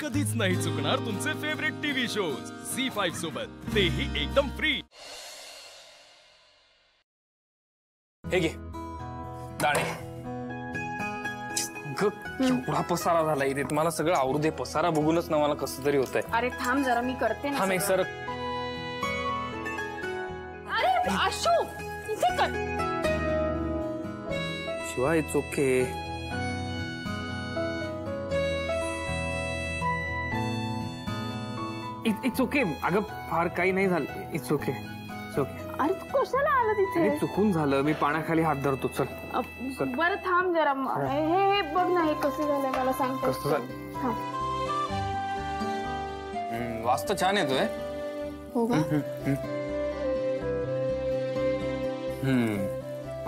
कधीच नाही चुकणार तुमचे फेवरेट टीव्ही शोज झी5 सोबत, तेही एकदम फ्री। हे घे दाणे। एवढा पसारा झाला इथे, मला सगळं आवरू दे। पसारा बघूनच ना मला कसं तरी होतंय। अरे थांब जरा, मी करते ना। थांब एक सर। अरे आशू, इथे कर। Shiva it's okay. It's okay. अगं फार काही नाही झालं। It's okay, it's okay. अरे तू कशाला आला तिथे? चुकून झालं, मी पाण्याखाली हात धरतो। चल बरं थांब जरा। हे बघ ना, हे कसं झालंय मला सांग। कसं झालं? वास तर छान येतोय। हो का?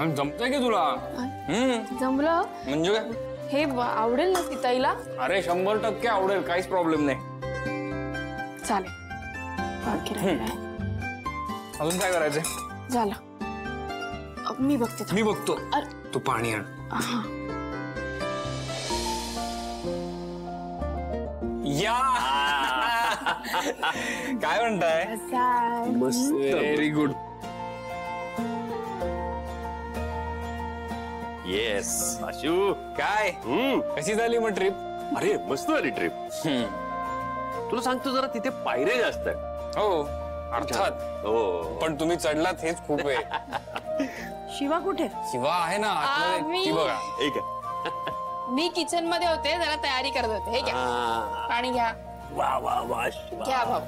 जमतंय की तुला? जमलं म्हणजे काय? हे आवडेल ना सीताईला? अरे 100% आवडेल, काहीच प्रॉब्लेम नाही। चालेल। अजून काय करायचंय? झालं, मी बघते। मी बघतो, तू पाणी आण। या काय म्हणताय? मस्त, व्हेरी गुड। येस आशू, काय कशी झाली मग ट्रिप? अरे मस्त झाली ट्रिप। तुला सांगतो जरा तिथे पायऱ्या जास्त आहेत। हो अर्थात, हो पण तुम्ही चढलात हेच खूप आहे। शिवा कुठे? शिवा आहे ना आतमध्ये, ती बघा। एक मी किचन मध्ये होते, जरा तयारी करत होते। हे घ्या पाणी, घ्या। वा वा वा शिवा, घ्या भाऊ।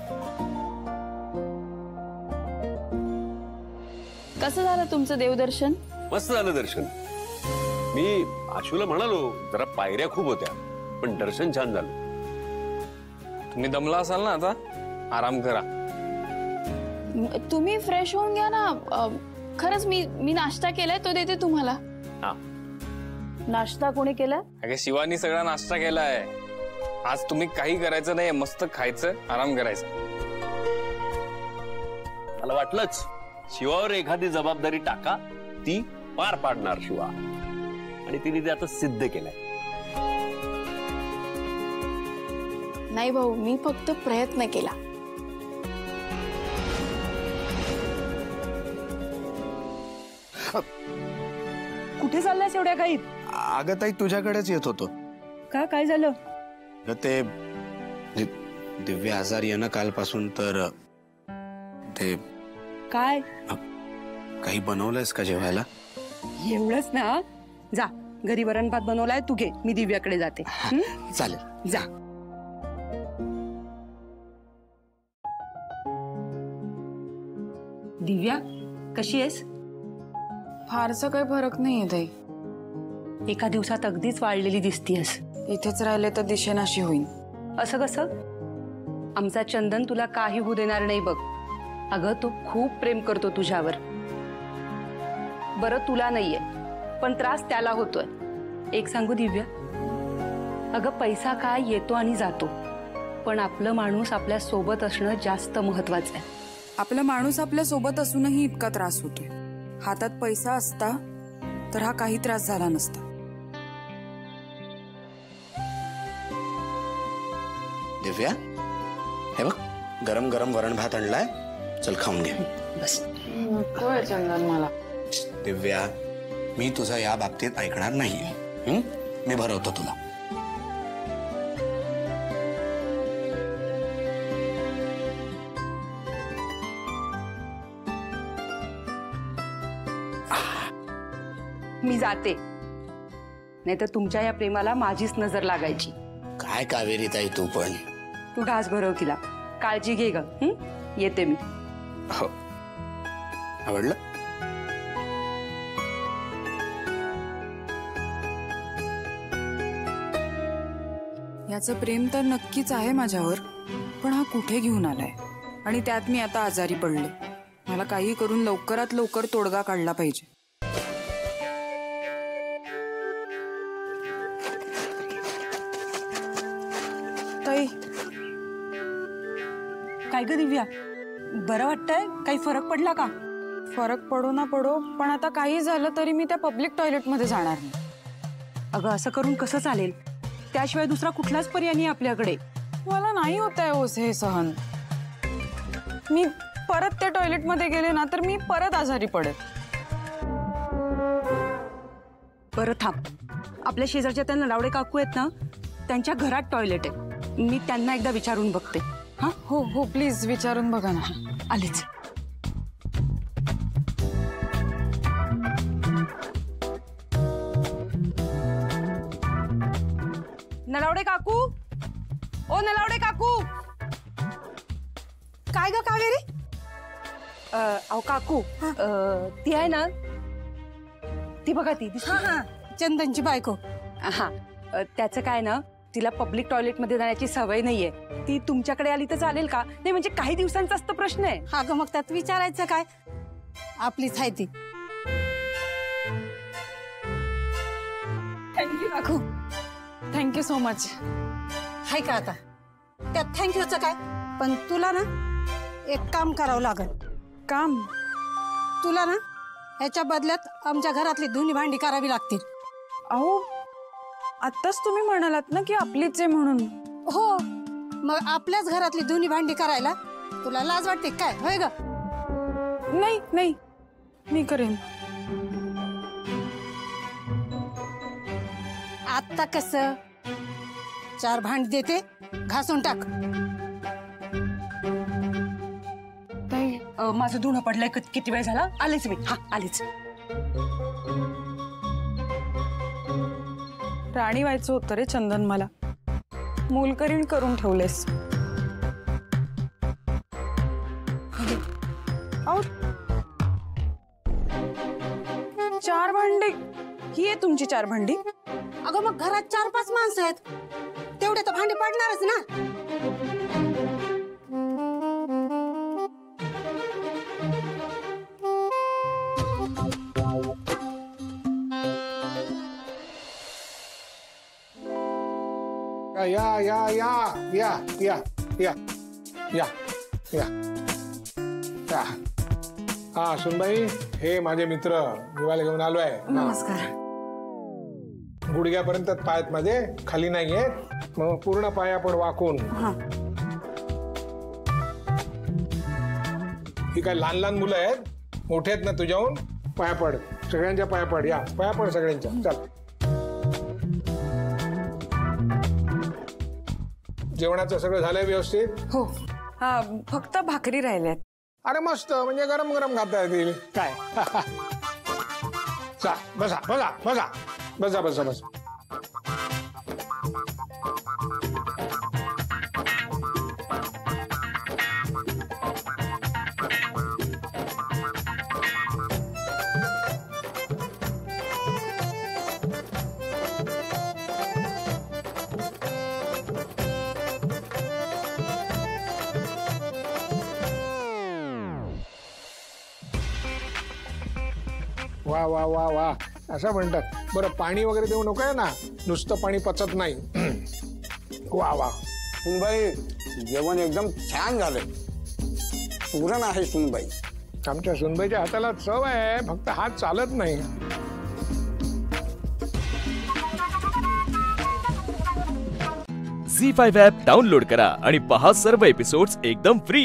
कसं झालं तुमचं देवदर्शन? मस्त झालं दर्शन। मी आशूला म्हणालो जरा पायऱ्या खूप होत्या, पण दर्शन छान झालं। तुम्ही दमला असाल ना, आता आराम करा। तुम्ही फ्रेश होऊन घ्या ना। खरंच मी नाश्ता केलाय, तो देते तुम्हाला। नाश्ता कोणी केलाय? अगं शिवानी सगळा नाश्ता केलाय। आज तुम्ही काही करायचं नाही, मस्त खायचं, आराम करायचं। मला वाटलंच शिवावर एखादी जबाबदारी टाका, ती पार पाडणार शिवा, आणि तिने ते आता सिद्ध केलंय। नाही भाऊ, मी फक्त प्रयत्न केला। कुठे चाललायस एवढ्या घाईत? अगं ताई, तुझ्याकडेच येत होतो। का, काय झालं? ते दिव्य आजारी आहे ना कालपासून, तर ते काय काही बनवलंयस का जेवायला? एवढंच ना? जा, घरी वरण भात बनवलाय, तू घे, मी दिव्याकडे जाते। चालेल, जा। दिव्या, कशी आहेस? फारसा काही फरक नाहीये ताई। एका दिवसात अगदीच वाढलेली दिसतीयस। इथेच राहिले तर दिशेनाशी होईल। असं कसं? आमचा चंदन तुला काही होऊ देणार नाही बघ। अगं तो खूप प्रेम करतो तुझ्यावर। बरं तुला नाहीये, पण त्रास त्याला होतोय। एक सांगू दिव्या, अगं पैसा काय येतो आणि जातो, पण आपलं माणूस आपल्या सोबत असणं जास्त महत्वाचं आहे। आपला माणूस आपल्या सोबत असूनही इतका त्रास होतोय। हातात पैसा असता तर हा काही त्रास झाला नसता। दिव्या, हे बघ, गरम गरम वरण भात आणलाय, चल खाऊन घे। बस। नकोय चंदन मला। दिव्या, मी तुझं या बाबतीत ऐकणार नाहीये। मी भरवतो तुला। मी जाते, नाहीतर तुमच्या या प्रेमाला माझीच नजर लागायची। काय कावेरी ताई, तू पण। तू घास भरव तिला, काळजी घे ग। येते मी। हो, आवडलं? याचं प्रेम तर नक्कीच आहे माझ्यावर, पण हा कुठे घेऊन आलाय? आणि त्यात मी आता आजारी पडले। मला काही करून लवकरात लवकर तोडगा काढला पाहिजे। ताई, काय ग दिव्या, बरं वाटतंय? काही फरक पडला का? फरक पडो ना पडो, पण आता काही झालं तरी मी त्या पब्लिक टॉयलेट मध्ये जाणार नाही। अगं असं करून कसं चालेल? त्याशिवाय दुसरा कुठलाच पर्याय नाही आपल्याकडे। मला नाही होत आहे ओझे हे सहन. मी परत त्या टॉयलेटमध्ये गेले ना तर मी परत आजारी पडेल. बरं थांब, आपल्या शेजारच्या त्या नलावडे काकू आहेत ना, त्यांच्या घरात टॉयलेट आहे. मी त्यांना एकदा विचारून बघते. हा हो हो प्लीज विचारून बघा ना. आलीच. नलावडे काकू, ओ नलावडे काकू. काय ग कावेरी? अहो काकू, ती आहे ना, ती बघा ती दिसते. हा चंदनची बायको. हा त्याचं काय ना, तिला पब्लिक टॉयलेट मध्ये जाण्याची सवय नाहीये. ती तुमच्याकडे आली तर चालेल का? नाही म्हणजे काही दिवसांचाच तर प्रश्न आहे. हा ग, मग त्यात विचारायचं काय, आपलीच आहे ती. थँक्यू काकू. Thank you so much. हाय का आता त्यात थँक्यूचं काय? पण तुला ना एक काम करावं लागेल. काम? तुला ना ह्याच्या बदल्यात आमच्या घरातली धुनी भांडी करावी लागतील. अहो आत्ताच तुम्ही म्हणालात ना की आपलीच आहे म्हणून. हो, मग आपल्याच घरातली धुनी भांडी करायला तुला लाज वाटते काय? होय ग? नाही नाही, मी करेन. आता कसं, 4 भांडी देते, घासून टाक. माझं धुणं पडलंय. किती वेळ झाला? आलेच मी. हा आलेच. राणी व्हायचं होतं रे चंदन मला. मूलकरीण करून ठेवलेस. अहो 4 भांडी, ही आहे तुमची 4 भांडी? अगं मग घरात 4-5 माणसं आहेत, तेवढे तर भांडी पडणारच ना. या या या या या या या या या. हा सुनबाई, हे माझे मित्र जेवायला घेऊन आलोय. नमस्कार. गुडघ्यापर्यंत पायात माझे, खाली नाहीये. मग पूर्ण पाया पण वाकून. ही काय लहान लहान मुलं आहेत? मोठे आहेत ना तुझ्याहून? पाया पड, सगळ्यांच्या पाया पड. या पाया पड सगळ्यांच्या. चल. जेवणाचं सगळं झालंय व्यवस्थित? हो, हा फक्त भाकरी राहिल्यात. अरे मस्त, म्हणजे गरम गरम खाता येतील काय. बसा बसा बसा बसा बसा बसा. वा वा वा वा, असं म्हणतात. बरं पाणी वगैरे देऊ नकोय ना, नुसतं पाणी पचत नाही. वा वा. सुनबाई, जेवण एकदम छान झालं. पुरण आहे सुनबाई. आमच्या सुनबाईच्या हाताला चव आहे, फक्त हात चालत नाही. झी5 ॲप डाउनलोड करा आणि पहा सर्व एपिसोड्स एकदम फ्री.